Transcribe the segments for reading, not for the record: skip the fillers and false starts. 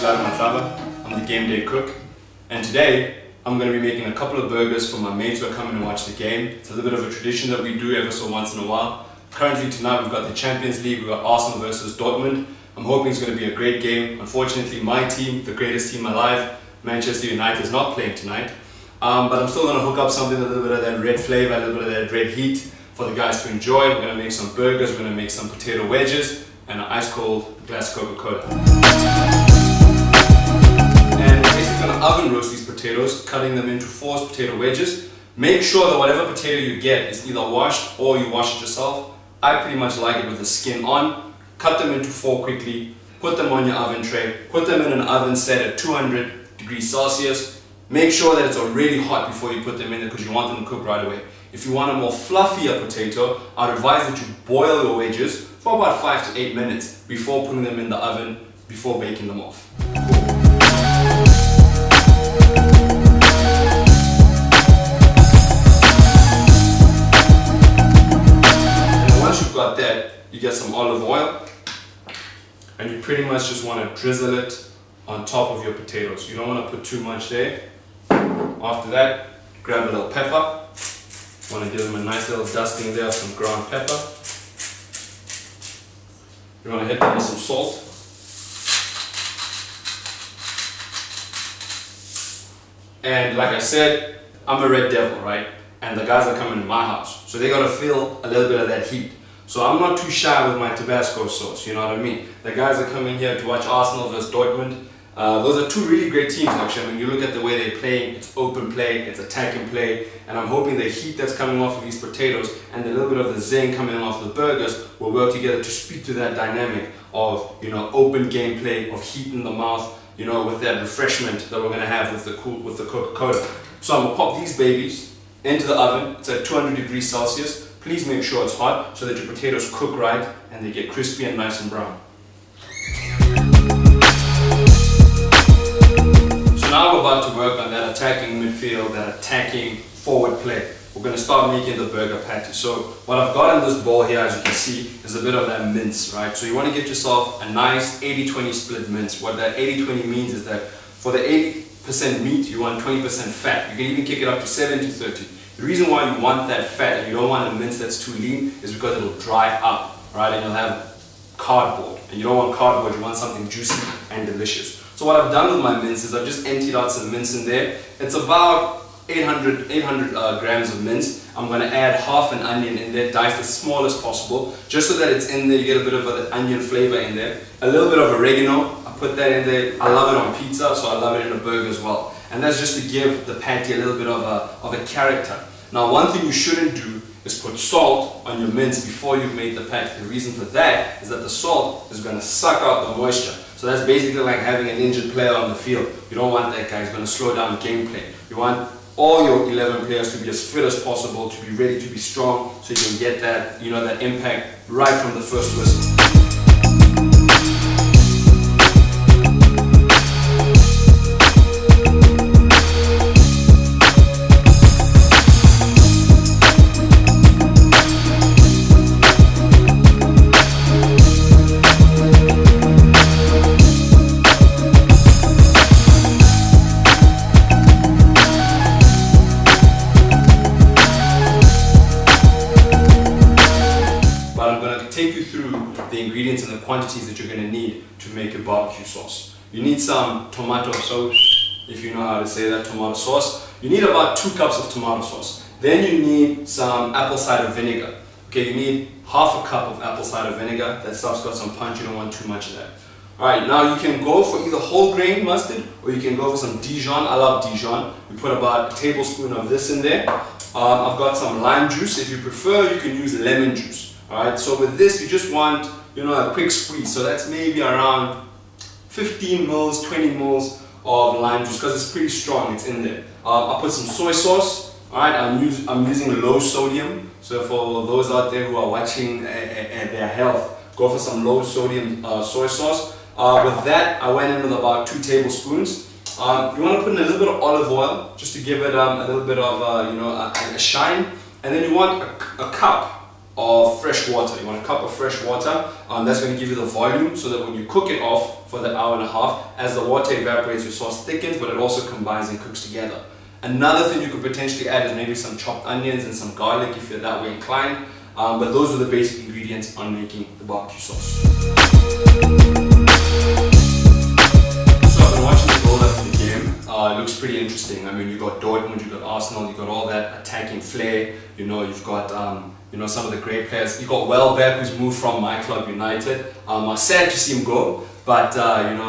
I'm the game day cook, and today I'm going to be making a couple of burgers for my mates who are coming to watch the game. It's a little bit of a tradition that we do ever so once in a while. Currently tonight we've got the Champions League, we've got Arsenal versus Dortmund. I'm hoping it's going to be a great game. Unfortunately my team, the greatest team alive, Manchester United, is not playing tonight. But I'm still going to hook up something, a little bit of that red flavor, a little bit of that red heat for the guys to enjoy. We're going to make some burgers, we're going to make some potato wedges, and an ice cold glass of Coca-Cola. And we're basically going to oven roast these potatoes, cutting them into 4 potato wedges. Make sure that whatever potato you get is either washed or you wash it yourself. I pretty much like it with the skin on. Cut them into 4 quickly, put them on your oven tray, put them in an oven set at 200 degrees Celsius. Make sure that it's already hot before you put them in there because you want them to cook right away. If you want a more fluffier potato, I'd advise that you boil your wedges for about 5 to 8 minutes before putting them in the oven, before baking them off. And once you've got that, you get some olive oil and you pretty much just want to drizzle it on top of your potatoes. You don't want to put too much there. After that, grab a little pepper. Want to give them a nice little dusting there of some ground pepper. You want to hit them with some salt. And like I said, I'm a red devil, right? And the guys are coming to my house, so they're going to feel a little bit of that heat. So I'm not too shy with my Tabasco sauce, you know what I mean? The guys are coming here to watch Arsenal versus Dortmund. Those are 2 really great teams actually. When you look at the way they're playing, it's open play, it's attacking play, and I'm hoping the heat that's coming off of these potatoes and a little bit of the zing coming off the burgers will work together to speak to that dynamic of, you know, open gameplay, of heat in the mouth, you know, with that refreshment that we're going to have with the Coca-Cola. So I'm going to pop these babies into the oven. It's at 200 degrees Celsius. Please make sure it's hot so that your potatoes cook right and they get crispy and nice and brown. So now we're about to work on that attacking midfield, that attacking forward play. We're going to start making the burger patty. So what I've got in this bowl here, as you can see, is a bit of that mince, right? So you want to get yourself a nice 80-20 split mince. What that 80-20 means is that for the 80% meat, you want 20% fat. You can even kick it up to 70-30. The reason why you want that fat and you don't want a mince that's too lean is because it'll dry up, right? And you'll have cardboard. And you don't want cardboard, you want something juicy and delicious. So what I've done with my mince is I've just emptied out some mince in there. It's about 800 grams of mince. I'm going to add half an onion in there, diced as small as possible, just so that it's in there, you get a bit of an onion flavor in there. A little bit of oregano, I put that in there. I love it on pizza, so I love it in a burger as well. And that's just to give the patty a little bit of a character. Now one thing you shouldn't do is put salt on your mince before you've made the patty. The reason for that is that the salt is going to suck out the moisture. So that's basically like having an injured player on the field. You don't want that guy, it's going to slow down gameplay. You want all your 11 players to be as fit as possible, to be ready to be strong, so you can get that, you know, that impact right from the first whistle. Take you through the ingredients and the quantities that you're going to need to make your barbecue sauce. You need some tomato sauce, if you know how to say that, tomato sauce. You need about 2 cups of tomato sauce. Then you need some apple cider vinegar. Okay, you need half a cup of apple cider vinegar. That stuff's got some punch, you don't want too much of that. Alright, now you can go for either whole grain mustard or you can go for some Dijon. I love Dijon. You put about a tablespoon of this in there. I've got some lime juice. If you prefer, you can use lemon juice. Alright, so with this you just want, you know, a quick squeeze. So that's maybe around 15 mils, 20 mils of lime juice because it's pretty strong, it's in there. I'll put some soy sauce. Alright, I'm using low sodium. So for those out there who are watching their health, go for some low sodium soy sauce. With that, I went in with about 2 tablespoons. You want to put in a little bit of olive oil just to give it a little bit of you know, a shine. And then you want a cup of fresh water. You want a cup of fresh water. That's going to give you the volume so that when you cook it off for the hour and a half, as the water evaporates, your sauce thickens, but it also combines and cooks together. Another thing you could potentially add is maybe some chopped onions and some garlic if you're that way inclined. But those are the basic ingredients on making the barbecue sauce. So I've been watching the build up to the game. It looks pretty interesting. I mean, you got Dortmund, you got Arsenal, you got all that attacking flair. You know, you've got some of the great players. You got Welbeck, who's moved from my club United. I'm sad to see him go, but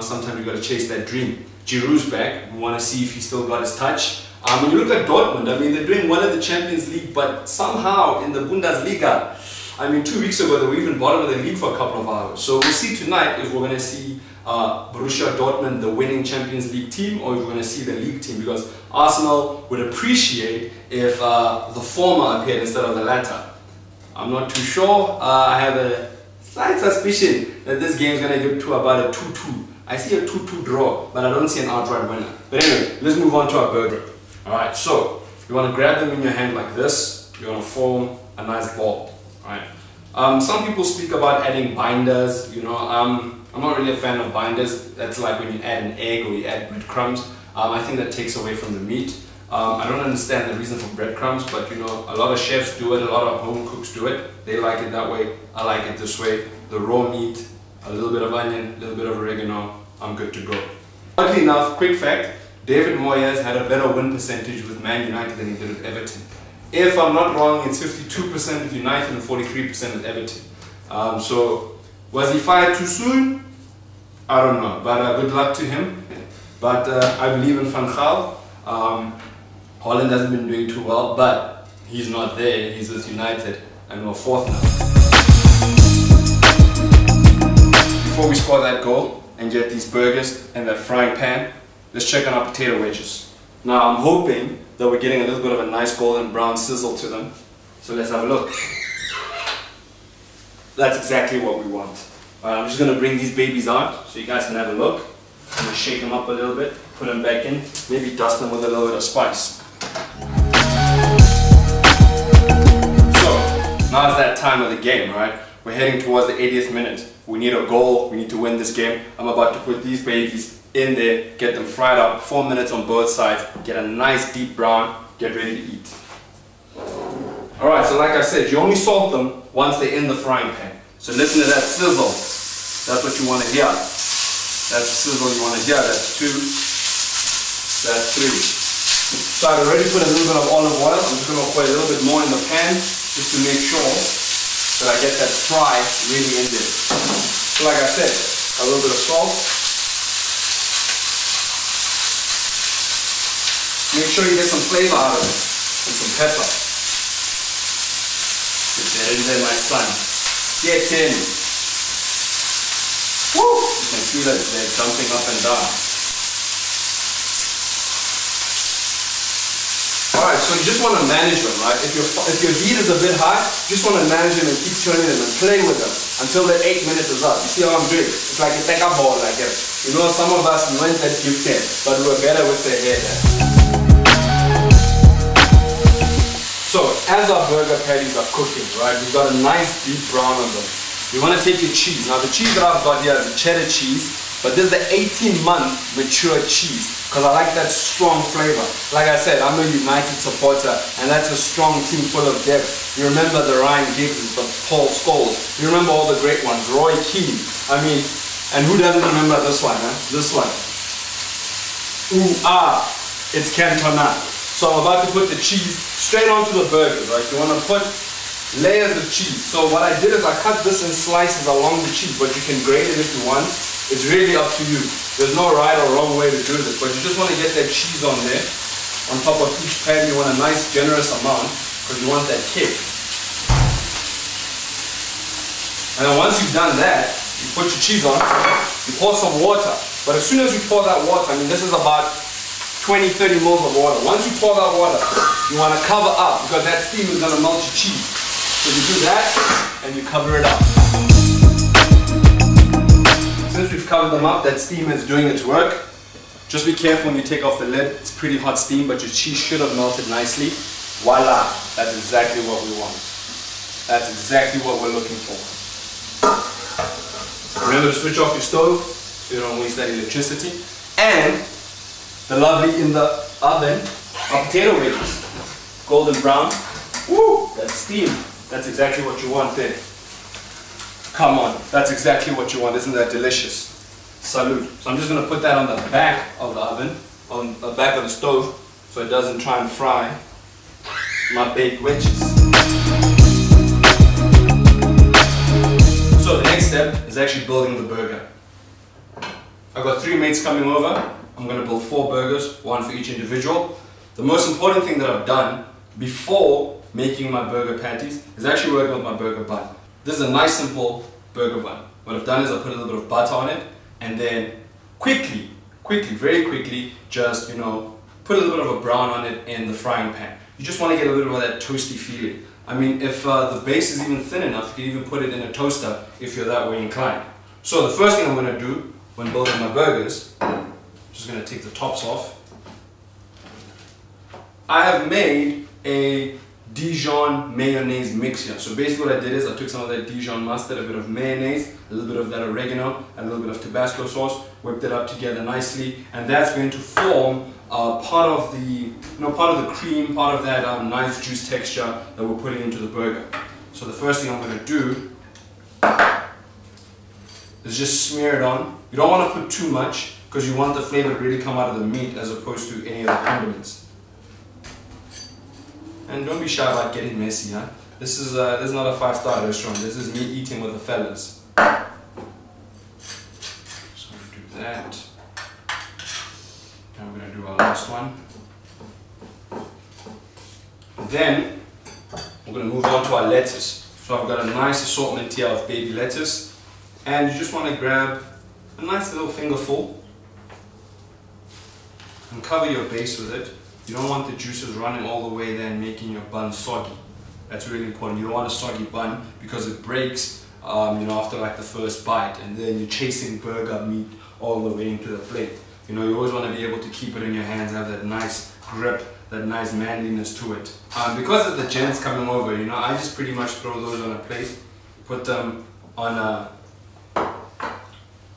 sometimes you got to chase that dream. Giroud's back. We want to see if he still got his touch. When you look at Dortmund, I mean, they're doing well in the Champions League, but somehow in the Bundesliga, I mean, 2 weeks ago they were even bottom of the league for a couple of hours. So we'll see tonight if we're going to see Borussia Dortmund, the winning Champions League team, or if we're going to see the league team, because Arsenal would appreciate if the former appeared instead of the latter. I'm not too sure. I have a slight suspicion that this game is going to get to about a 2-2. I see a 2-2 draw, but I don't see an outright winner. But anyway, let's move on to our burger. Alright, so you want to grab them in your hand like this. You want to form a nice ball. Alright. Some people speak about adding binders. I'm not really a fan of binders. That's like when you add an egg or you add breadcrumbs. I think that takes away from the meat. I don't understand the reason for breadcrumbs, but a lot of chefs do it, a lot of home cooks do it. They like it that way. I like it this way. The raw meat, a little bit of onion, a little bit of oregano. I'm good to go. Luckily enough, quick fact, David Moyes had a better win percentage with Man United than he did with Everton. If I'm not wrong, it's 52% with United and 43% with Everton. So, was he fired too soon? I don't know, but good luck to him. But I believe in Van Gaal. Holland hasn't been doing too well, but he's not there. He's with United, and we're fourth now. Before we score that goal and get these burgers in that frying pan, let's check on our potato wedges. Now I'm hoping that we're getting a little bit of a nice golden brown sizzle to them. So let's have a look. That's exactly what we want. I'm just going to bring these babies out so you guys can have a look. I'm going to shake them up a little bit, put them back in, maybe dust them with a little bit of spice. So, now is that time of the game, right? We're heading towards the 80th minute. We need a goal, we need to win this game. I'm about to put these babies in there, get them fried up, 4 minutes on both sides, get a nice deep brown, get ready to eat. Alright, so like I said, you only salt them once they're in the frying pan. So listen to that sizzle. That's what you want to hear. That's the sizzle you want to hear. That's 2, that's 3. So I've already put a little bit of olive oil. I'm just going to put a little bit more in the pan just to make sure that I get that fry really in there. So like I said, a little bit of salt. Make sure you get some flavor out of it and some pepper. Get that in there, my son. Get in. Woo! You can see that they're jumping up and down. Alright, so you just want to manage them, right? If your heat is a bit high, you just want to manage them and keep turning them and play with them until that 8 minutes is up. You see how I'm doing? It's like a take-up ball, like it. Some of us, we weren't that gifted, but we were better with the head. So, as our burger patties are cooking, right, we've got a nice deep brown on them. You want to take your cheese. Now, the cheese that I've got here is a cheddar cheese, but this is the 18-month mature cheese because I like that strong flavor. Like I said, I'm a United supporter, and that's a strong team full of depth. You remember the Ryan Giggs, the Paul Scholes. You remember all the great ones, Roy Keane. I mean, and who doesn't remember this one, huh? This one. Ooh, it's Cantona. So I'm about to put the cheese straight onto the burgers, right? You want to put layers of cheese. So what I did is I cut this in slices along the cheese, but you can grate it if you want. It's really up to you. There's no right or wrong way to do this, but you just want to get that cheese on there. On top of each pan, you want a nice generous amount because you want that kick. And then once you've done that, you put your cheese on, you pour some water. But as soon as you pour that water, I mean this is about 20-30 mils of water. Once you pour that water, you want to cover up because that steam is going to melt your cheese. So you do that and you cover it up. Since we've covered them up, that steam is doing its work. Just be careful when you take off the lid. It's pretty hot steam, but your cheese should have melted nicely. Voila! That's exactly what we want. That's exactly what we're looking for. Remember to switch off your stove so you don't waste that electricity. And the lovely in the oven are potato wedges. Golden brown. Woo! That's steam. That's exactly what you want there. Come on, that's exactly what you want. Isn't that delicious? Salute. So I'm just going to put that on the back of the oven, on the back of the stove, so it doesn't try and fry my baked wedges. So the next step is actually building the burger. I've got 3 mates coming over. I'm going to build 4 burgers, 1 for each individual. The most important thing that I've done before making my burger patties is actually working with my burger bun. This is a nice simple burger bun. What I've done is I put a little bit of butter on it and then very quickly, just, you know, put a little bit of a brown on it in the frying pan. You just want to get a little bit of that toasty feeling. I mean, if the base is even thin enough, you can even put it in a toaster if you're that way inclined. So the first thing I'm going to do when building my burgers, I'm just going to take the tops off. I have made a Dijon mayonnaise mix here. So basically what I did is I took some of that Dijon mustard, a bit of mayonnaise, a little bit of that oregano, and a little bit of Tabasco sauce, whipped it up together nicely, and that's going to form part of the cream, part of that nice juice texture that we're putting into the burger. So the first thing I'm going to do is just smear it on. You don't want to put too much because you want the flavor to really come out of the meat as opposed to any of the condiments. And don't be shy about getting messy, huh? This is not a 5-star restaurant. This is me eating with the fellas. So I'm going to do that. And we're going to do our last one. And then we're going to move on to our lettuce. So I've got a nice assortment here of baby lettuce. And you just want to grab a nice little fingerful and cover your base with it. You don't want the juices running all the way there and making your bun soggy. That's really important. You don't want a soggy bun because it breaks after like the first bite, and then you're chasing burger meat all the way into the plate. You know, you always want to be able to keep it in your hands, have that nice grip, that nice manliness to it. Because of the gents coming over, you know, I just pretty much throw those on a plate, put them on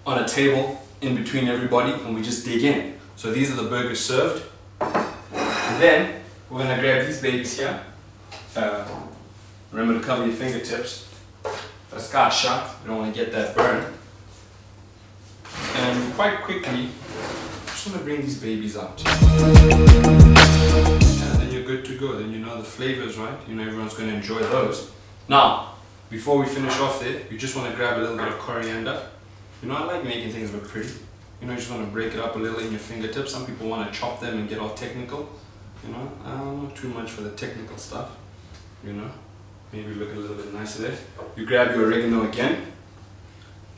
a table in between everybody, and we just dig in. So these are the burgers served. And then we're going to grab these babies here. Remember to cover your fingertips. That's got shot. You don't want to get that burn. And quite quickly, just want to bring these babies out. And then you're good to go. Then you know the flavors, right? You know everyone's going to enjoy those. Now, before we finish off there, you just want to grab a little bit of coriander. You know, I like making things look pretty. You know, you just want to break it up a little in your fingertips. Some people want to chop them and get all technical. You know, not too much for the technical stuff. You know, maybe look a little bit nicer there. You grab your oregano again.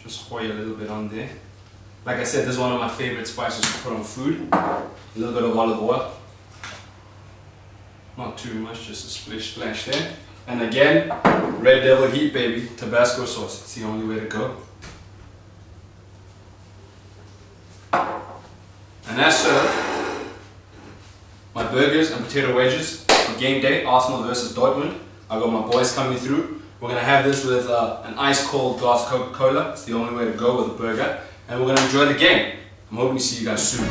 Just hoy a little bit on there. Like I said, this is one of my favorite spices to put on food. A little bit of olive oil. Not too much, just a splash there. And again, Red Devil Heat, baby. Tabasco sauce. It's the only way to go. And that's my burgers and potato wedges for game day, Arsenal versus Dortmund. I got my boys coming through. We're going to have this with an ice cold glass of Coca-Cola. It's the only way to go with a burger. And we're going to enjoy the game. I'm hoping to see you guys soon.